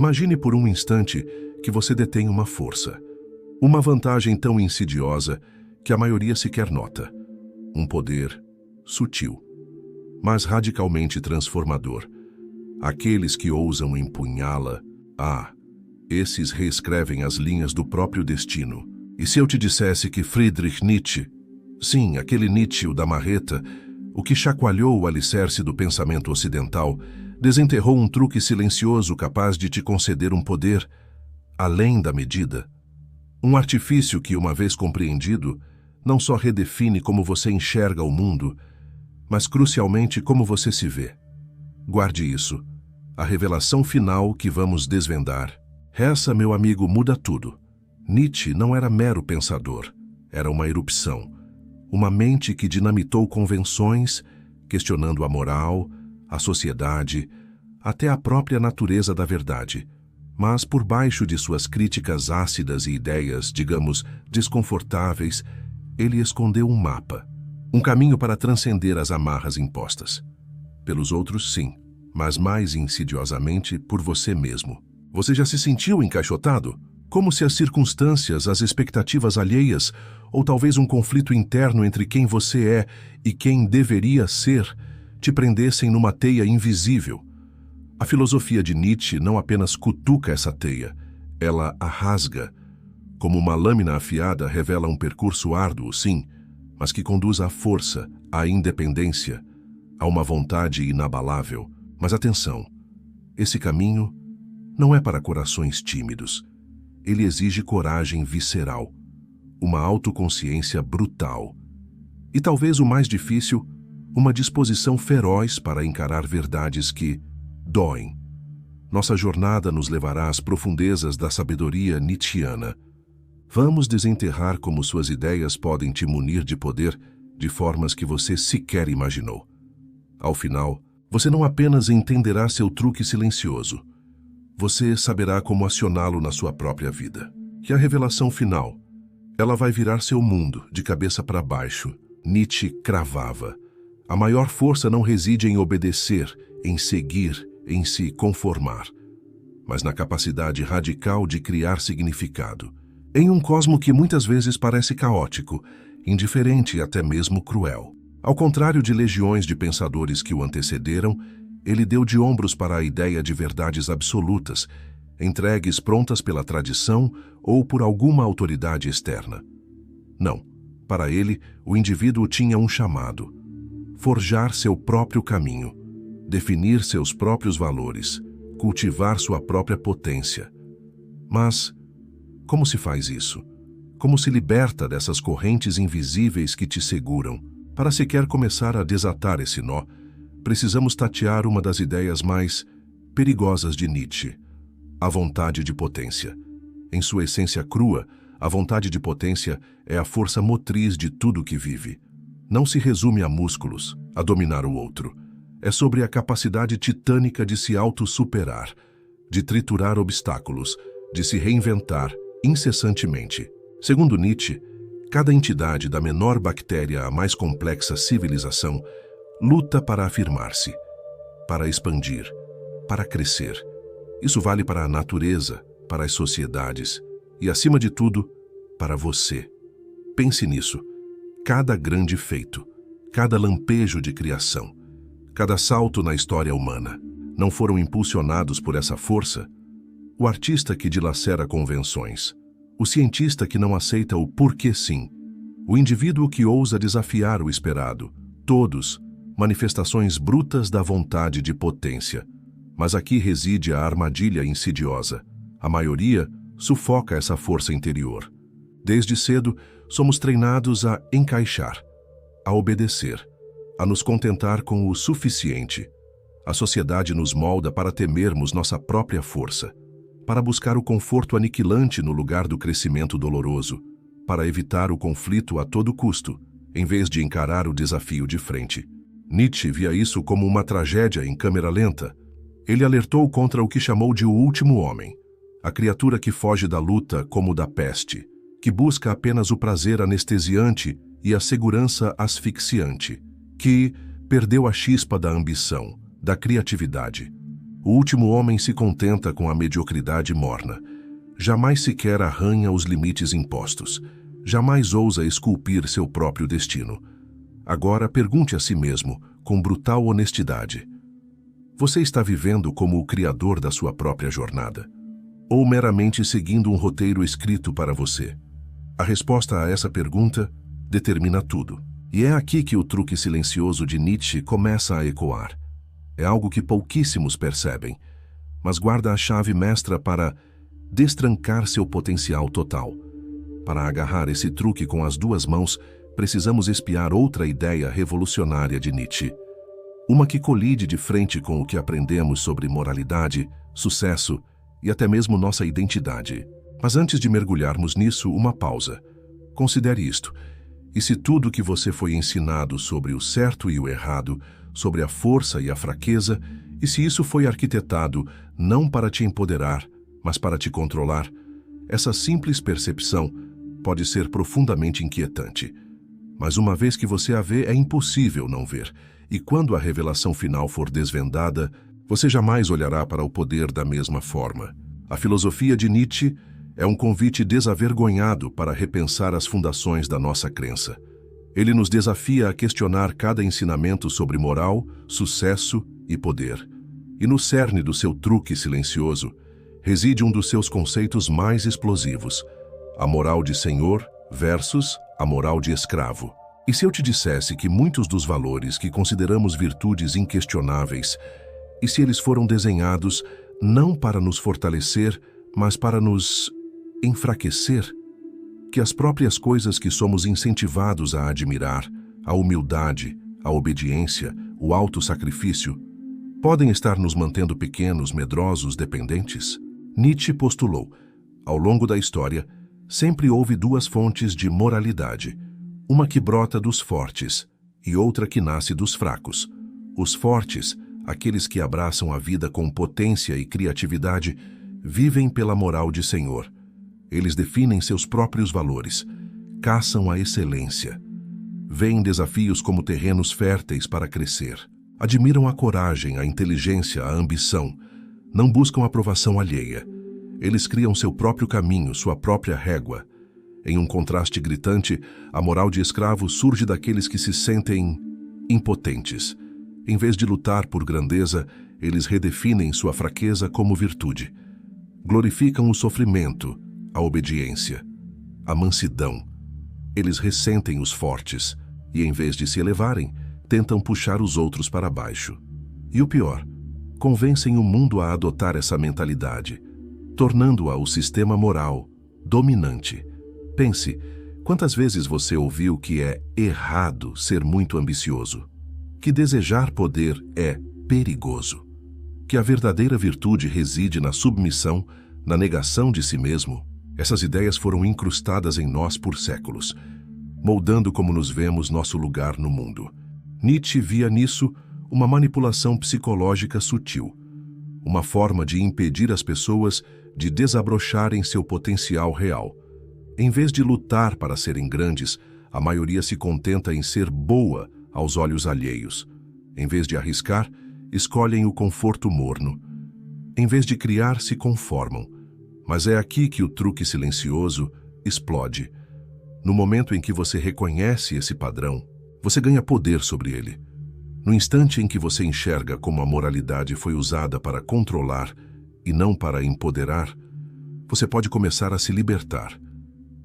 Imagine por um instante que você detém uma força, uma vantagem tão insidiosa que a maioria sequer nota. Um poder sutil, mas radicalmente transformador. Aqueles que ousam empunhá-la, esses reescrevem as linhas do próprio destino. E se eu te dissesse que Friedrich Nietzsche, sim, aquele Nietzsche, o da marreta, o que chacoalhou o alicerce do pensamento ocidental, desenterrou um truque silencioso capaz de te conceder um poder além da medida? Um artifício que, uma vez compreendido, não só redefine como você enxerga o mundo, mas crucialmente como você se vê. Guarde isso. A revelação final que vamos desvendar. Essa, meu amigo, muda tudo. Nietzsche não era mero pensador, era uma erupção. Uma mente que dinamitou convenções, questionando a moral, a sociedade, até a própria natureza da verdade. Mas por baixo de suas críticas ácidas e ideias, digamos, desconfortáveis, ele escondeu um mapa. Um caminho para transcender as amarras impostas. Pelos outros, sim, mas mais insidiosamente por você mesmo. Você já se sentiu encaixotado? Como se as circunstâncias, as expectativas alheias, ou talvez um conflito interno entre quem você é e quem deveria ser, te prendessem numa teia invisível. A filosofia de Nietzsche não apenas cutuca essa teia, ela a rasga. Como uma lâmina afiada revela um percurso árduo, sim, mas que conduz à força, à independência, a uma vontade inabalável. Mas atenção, esse caminho não é para corações tímidos. Ele exige coragem visceral, uma autoconsciência brutal. E talvez o mais difícil, uma disposição feroz para encarar verdades que doem. Nossa jornada nos levará às profundezas da sabedoria nietzschiana. Vamos desenterrar como suas ideias podem te munir de poder de formas que você sequer imaginou. Ao final, você não apenas entenderá seu truque silencioso, você saberá como acioná-lo na sua própria vida. E a revelação final, ela vai virar seu mundo de cabeça para baixo. Nietzsche cravava: a maior força não reside em obedecer, em seguir, em se conformar, mas na capacidade radical de criar significado. Em um cosmo que muitas vezes parece caótico, indiferente e até mesmo cruel. Ao contrário de legiões de pensadores que o antecederam, ele deu de ombros para a ideia de verdades absolutas, entregues prontas pela tradição ou por alguma autoridade externa. Não, para ele, o indivíduo tinha um chamado: forjar seu próprio caminho, definir seus próprios valores, cultivar sua própria potência. Mas como se faz isso? Como se liberta dessas correntes invisíveis que te seguram? Para sequer começar a desatar esse nó, precisamos tatear uma das ideias mais perigosas de Nietzsche: a vontade de potência. Em sua essência crua, a vontade de potência é a força motriz de tudo que vive. Não se resume a músculos, a dominar o outro. É sobre a capacidade titânica de se auto-superar, de triturar obstáculos, de se reinventar incessantemente. Segundo Nietzsche, cada entidade, da menor bactéria à mais complexa civilização, luta para afirmar-se, para expandir, para crescer. Isso vale para a natureza, para as sociedades e, acima de tudo, para você. Pense nisso. Cada grande feito, cada lampejo de criação, cada salto na história humana, não foram impulsionados por essa força? O artista que dilacera convenções, o cientista que não aceita o porquê sim, o indivíduo que ousa desafiar o esperado, todos manifestações brutas da vontade de potência. Mas aqui reside a armadilha insidiosa. A maioria sufoca essa força interior. Desde cedo, somos treinados a encaixar, a obedecer, a nos contentar com o suficiente. A sociedade nos molda para temermos nossa própria força, para buscar o conforto aniquilante no lugar do crescimento doloroso, para evitar o conflito a todo custo, em vez de encarar o desafio de frente. Nietzsche via isso como uma tragédia em câmera lenta. Ele alertou contra o que chamou de o último homem, a criatura que foge da luta como da peste, que busca apenas o prazer anestesiante e a segurança asfixiante, que perdeu a chispa da ambição, da criatividade. O último homem se contenta com a mediocridade morna. Jamais sequer arranha os limites impostos. Jamais ousa esculpir seu próprio destino. Agora pergunte a si mesmo, com brutal honestidade: você está vivendo como o criador da sua própria jornada? Ou meramente seguindo um roteiro escrito para você? A resposta a essa pergunta determina tudo. E é aqui que o truque silencioso de Nietzsche começa a ecoar. É algo que pouquíssimos percebem, mas guarda a chave mestra para destrancar seu potencial total. Para agarrar esse truque com as duas mãos, precisamos espiar outra ideia revolucionária de Nietzsche. Uma que colide de frente com o que aprendemos sobre moralidade, sucesso e até mesmo nossa identidade. Mas antes de mergulharmos nisso, uma pausa. Considere isto. E se tudo que você foi ensinado sobre o certo e o errado, sobre a força e a fraqueza, e se isso foi arquitetado não para te empoderar, mas para te controlar, essa simples percepção pode ser profundamente inquietante. Mas uma vez que você a vê, é impossível não ver. E quando a revelação final for desvendada, você jamais olhará para o poder da mesma forma. A filosofia de Nietzsche é um convite desavergonhado para repensar as fundações da nossa crença. Ele nos desafia a questionar cada ensinamento sobre moral, sucesso e poder. E no cerne do seu truque silencioso reside um dos seus conceitos mais explosivos: a moral de senhor versus a moral de escravo. E se eu te dissesse que muitos dos valores que consideramos virtudes inquestionáveis, e se eles foram desenhados não para nos fortalecer, mas para nos enfraquecer? Que as próprias coisas que somos incentivados a admirar, a humildade, a obediência, o autossacrifício, podem estar nos mantendo pequenos, medrosos, dependentes? Nietzsche postulou: ao longo da história, sempre houve duas fontes de moralidade, uma que brota dos fortes e outra que nasce dos fracos. Os fortes, aqueles que abraçam a vida com potência e criatividade, vivem pela moral de senhor. Eles definem seus próprios valores, caçam a excelência, veem desafios como terrenos férteis para crescer, admiram a coragem, a inteligência, a ambição, não buscam aprovação alheia. Eles criam seu próprio caminho, sua própria régua. Em um contraste gritante, a moral de escravo surge daqueles que se sentem impotentes. Em vez de lutar por grandeza, eles redefinem sua fraqueza como virtude. Glorificam o sofrimento, a obediência, a mansidão. Eles ressentem os fortes e, em vez de se elevarem, tentam puxar os outros para baixo. E o pior, convencem o mundo a adotar essa mentalidade, tornando-a o sistema moral dominante. Pense, quantas vezes você ouviu que é errado ser muito ambicioso? Que desejar poder é perigoso? Que a verdadeira virtude reside na submissão, na negação de si mesmo? Essas ideias foram incrustadas em nós por séculos, moldando como nos vemos nosso lugar no mundo. Nietzsche via nisso uma manipulação psicológica sutil, uma forma de impedir as pessoas de desabrocharem seu potencial real. Em vez de lutar para serem grandes, a maioria se contenta em ser boa aos olhos alheios. Em vez de arriscar, escolhem o conforto morno. Em vez de criar, se conformam. Mas é aqui que o truque silencioso explode. No momento em que você reconhece esse padrão, você ganha poder sobre ele. No instante em que você enxerga como a moralidade foi usada para controlar e não para empoderar, você pode começar a se libertar.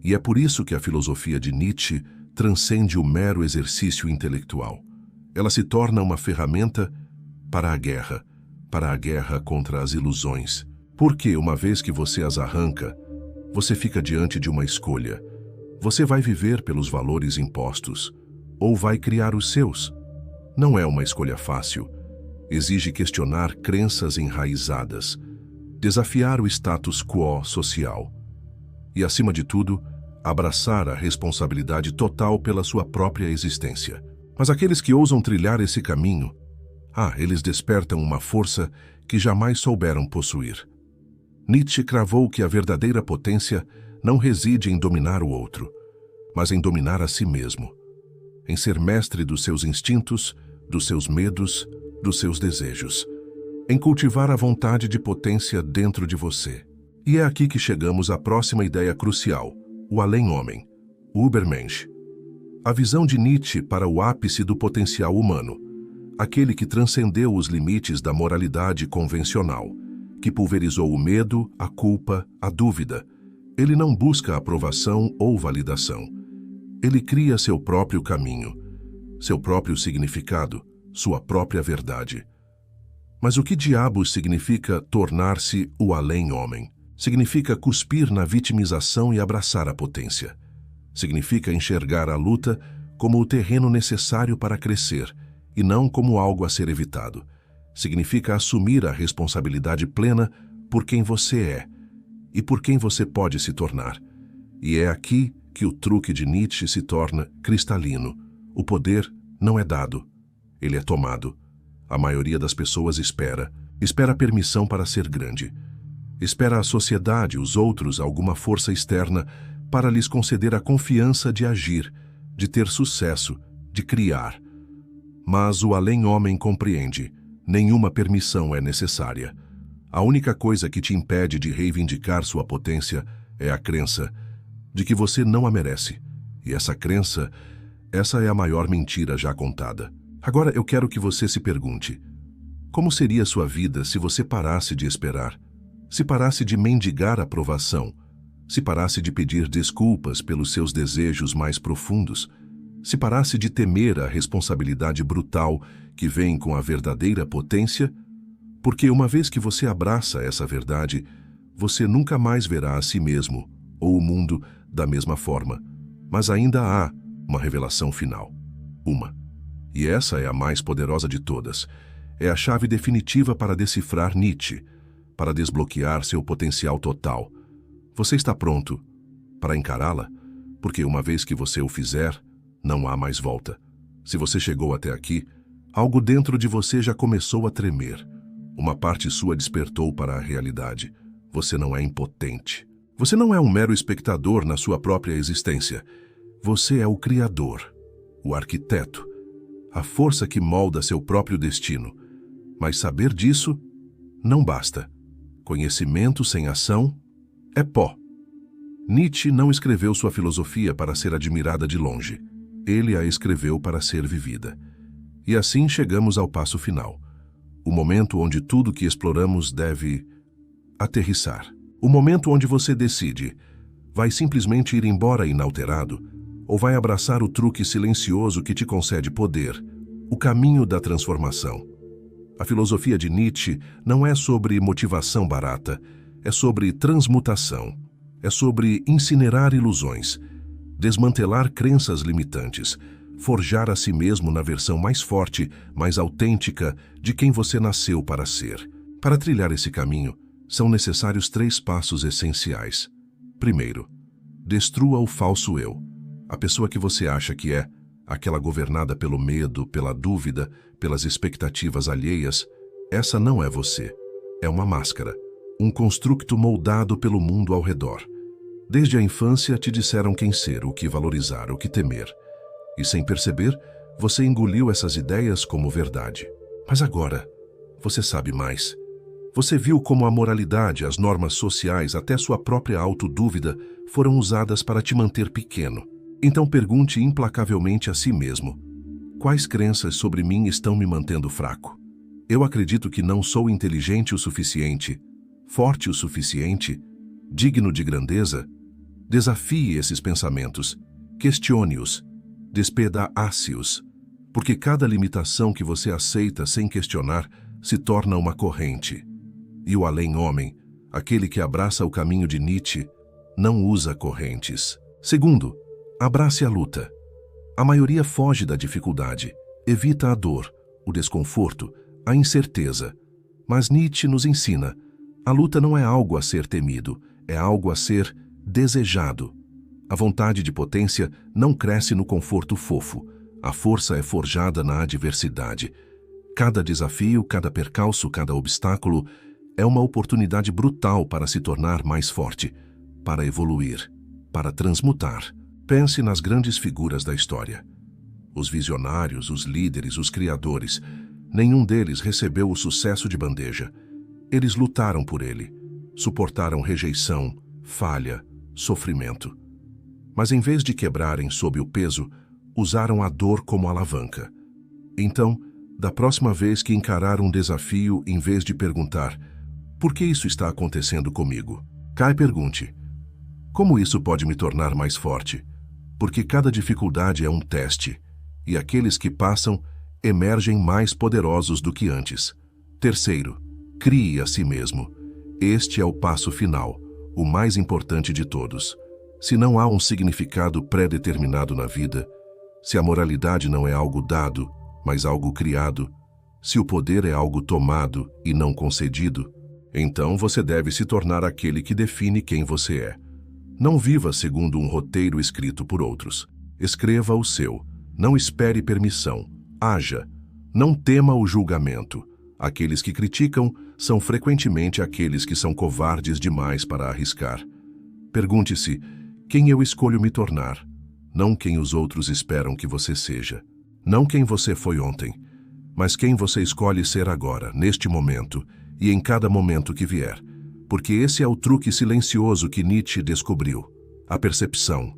E é por isso que a filosofia de Nietzsche transcende o mero exercício intelectual. Ela se torna uma ferramenta para a guerra contra as ilusões. Porque, uma vez que você as arranca, você fica diante de uma escolha. Você vai viver pelos valores impostos, ou vai criar os seus. Não é uma escolha fácil. Exige questionar crenças enraizadas, desafiar o status quo social. E, acima de tudo, abraçar a responsabilidade total pela sua própria existência. Mas aqueles que ousam trilhar esse caminho, eles despertam uma força que jamais souberam possuir. Nietzsche cravou que a verdadeira potência não reside em dominar o outro, mas em dominar a si mesmo, em ser mestre dos seus instintos, dos seus medos, dos seus desejos. em cultivar a vontade de potência dentro de você. E é aqui que chegamos à próxima ideia crucial, o além-homem, o Übermensch. A visão de Nietzsche para o ápice do potencial humano, aquele que transcendeu os limites da moralidade convencional, que pulverizou o medo, a culpa, a dúvida. Ele não busca aprovação ou validação. Ele cria seu próprio caminho, seu próprio significado, sua própria verdade. Mas o que diabos significa tornar-se o além-homem? Significa cuspir na vitimização e abraçar a potência. Significa enxergar a luta como o terreno necessário para crescer e não como algo a ser evitado. Significa assumir a responsabilidade plena por quem você é e por quem você pode se tornar. E é aqui que o truque de Nietzsche se torna cristalino. O poder não é dado, ele é tomado. A maioria das pessoas espera permissão para ser grande. Espera a sociedade, os outros, alguma força externa para lhes conceder a confiança de agir, de ter sucesso, de criar. Mas o além-homem compreende, nenhuma permissão é necessária. A única coisa que te impede de reivindicar sua potência é a crença de que você não a merece. E essa crença, essa é a maior mentira já contada. Agora eu quero que você se pergunte, como seria sua vida se você parasse de esperar? Se parasse de mendigar aprovação? Se parasse de pedir desculpas pelos seus desejos mais profundos? Se parasse de temer a responsabilidade brutal que vem com a verdadeira potência? Porque uma vez que você abraça essa verdade, você nunca mais verá a si mesmo ou o mundo da mesma forma. Mas ainda há uma revelação final. E essa é a mais poderosa de todas. É a chave definitiva para decifrar Nietzsche, para desbloquear seu potencial total. Você está pronto para encará-la? Porque uma vez que você o fizer, não há mais volta. Se você chegou até aqui, algo dentro de você já começou a tremer. Uma parte sua despertou para a realidade. Você não é impotente. Você não é um mero espectador na sua própria existência. Você é o criador, o arquiteto, a força que molda seu próprio destino. Mas saber disso não basta. Conhecimento sem ação é pó. Nietzsche não escreveu sua filosofia para ser admirada de longe. Ele a escreveu para ser vivida. E assim chegamos ao passo final. O momento onde tudo que exploramos deve aterrissar. O momento onde você decide, vai simplesmente ir embora inalterado ou vai abraçar o truque silencioso que te concede poder, o caminho da transformação. A filosofia de Nietzsche não é sobre motivação barata, é sobre transmutação, é sobre incinerar ilusões, desmantelar crenças limitantes, forjar a si mesmo na versão mais forte, mais autêntica de quem você nasceu para ser. Para trilhar esse caminho, são necessários 3 passos essenciais. Primeiro, destrua o falso eu, a pessoa que você acha que é, aquela governada pelo medo, pela dúvida, pelas expectativas alheias. Essa não é você. É uma máscara, um construto moldado pelo mundo ao redor. Desde a infância te disseram quem ser, o que valorizar, o que temer. E sem perceber, você engoliu essas ideias como verdade. Mas agora, você sabe mais. Você viu como a moralidade, as normas sociais, até sua própria autodúvida foram usadas para te manter pequeno. Então pergunte implacavelmente a si mesmo: quais crenças sobre mim estão me mantendo fraco? Eu acredito que não sou inteligente o suficiente, forte o suficiente, digno de grandeza? Desafie esses pensamentos, questione-os, despedace-os, porque cada limitação que você aceita sem questionar se torna uma corrente. E o além-homem, aquele que abraça o caminho de Nietzsche, não usa correntes. Segundo, abrace a luta. A maioria foge da dificuldade, evita a dor, o desconforto, a incerteza. Mas Nietzsche nos ensina, a luta não é algo a ser temido, é algo a ser desejado. A vontade de potência não cresce no conforto fofo, a força é forjada na adversidade. Cada desafio, cada percalço, cada obstáculo é uma oportunidade brutal para se tornar mais forte, para evoluir, para transmutar. Pense nas grandes figuras da história. Os visionários, os líderes, os criadores. Nenhum deles recebeu o sucesso de bandeja. Eles lutaram por ele, suportaram rejeição, falha, sofrimento. Mas em vez de quebrarem sob o peso, usaram a dor como alavanca. Então, da próxima vez que encarar um desafio, em vez de perguntar: por que isso está acontecendo comigo? Cá e pergunte: como isso pode me tornar mais forte? Porque cada dificuldade é um teste, e aqueles que passam emergem mais poderosos do que antes. Terceiro, crie a si mesmo. Este é o passo final, o mais importante de todos. Se não há um significado pré-determinado na vida, se a moralidade não é algo dado, mas algo criado, se o poder é algo tomado e não concedido, então você deve se tornar aquele que define quem você é. Não viva segundo um roteiro escrito por outros. Escreva o seu. Não espere permissão. Haja. Não tema o julgamento. Aqueles que criticam são frequentemente aqueles que são covardes demais para arriscar. Pergunte-se: quem eu escolho me tornar? Não quem os outros esperam que você seja. Não quem você foi ontem, mas quem você escolhe ser agora, neste momento e em cada momento que vier. Porque esse é o truque silencioso que Nietzsche descobriu. A percepção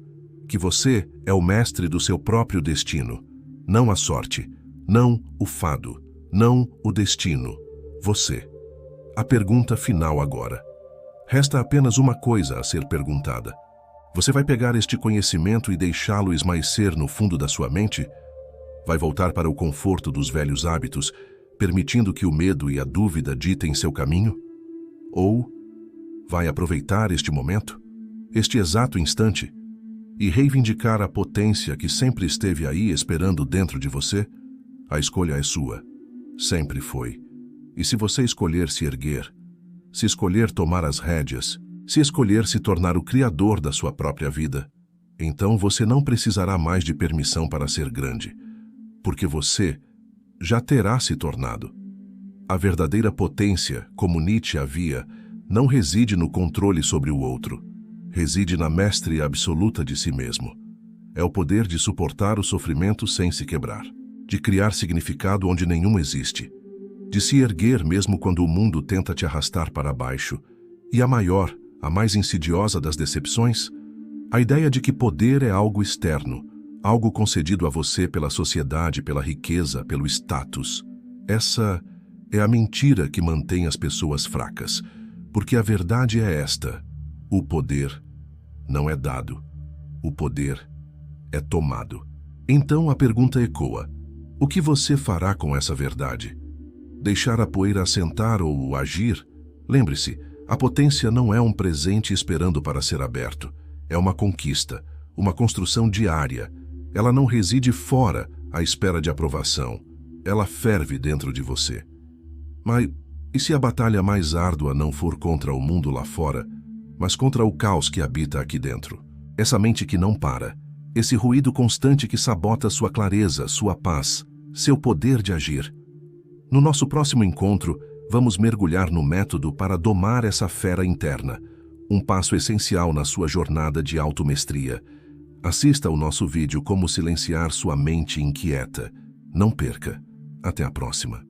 que você é o mestre do seu próprio destino. Não a sorte, não o fado, não o destino. Você. A pergunta final agora. Resta apenas uma coisa a ser perguntada. Você vai pegar este conhecimento e deixá-lo esmaecer no fundo da sua mente? Vai voltar para o conforto dos velhos hábitos, permitindo que o medo e a dúvida ditem seu caminho? Ou vai aproveitar este momento, este exato instante, e reivindicar a potência que sempre esteve aí esperando dentro de você? A escolha é sua. Sempre foi. E se você escolher se erguer, se escolher tomar as rédeas, se escolher se tornar o criador da sua própria vida, então você não precisará mais de permissão para ser grande, porque você já terá se tornado. A verdadeira potência, como Nietzsche havia, não reside no controle sobre o outro, reside na maestria absoluta de si mesmo. É o poder de suportar o sofrimento sem se quebrar, de criar significado onde nenhum existe, de se erguer mesmo quando o mundo tenta te arrastar para baixo. E a maior, a mais insidiosa das decepções, a ideia de que poder é algo externo, algo concedido a você pela sociedade, pela riqueza, pelo status. Essa é a mentira que mantém as pessoas fracas. Porque a verdade é esta: o poder não é dado, o poder é tomado. Então a pergunta ecoa: o que você fará com essa verdade? Deixar a poeira assentar ou agir? Lembre-se, a potência não é um presente esperando para ser aberto. É uma conquista, uma construção diária. Ela não reside fora à espera de aprovação. Ela ferve dentro de você. Mas e se a batalha mais árdua não for contra o mundo lá fora, mas contra o caos que habita aqui dentro? Essa mente que não para, esse ruído constante que sabota sua clareza, sua paz, seu poder de agir. No nosso próximo encontro, vamos mergulhar no método para domar essa fera interna, um passo essencial na sua jornada de automestria. Assista ao nosso vídeo Como Silenciar Sua Mente Inquieta. Não perca. Até a próxima.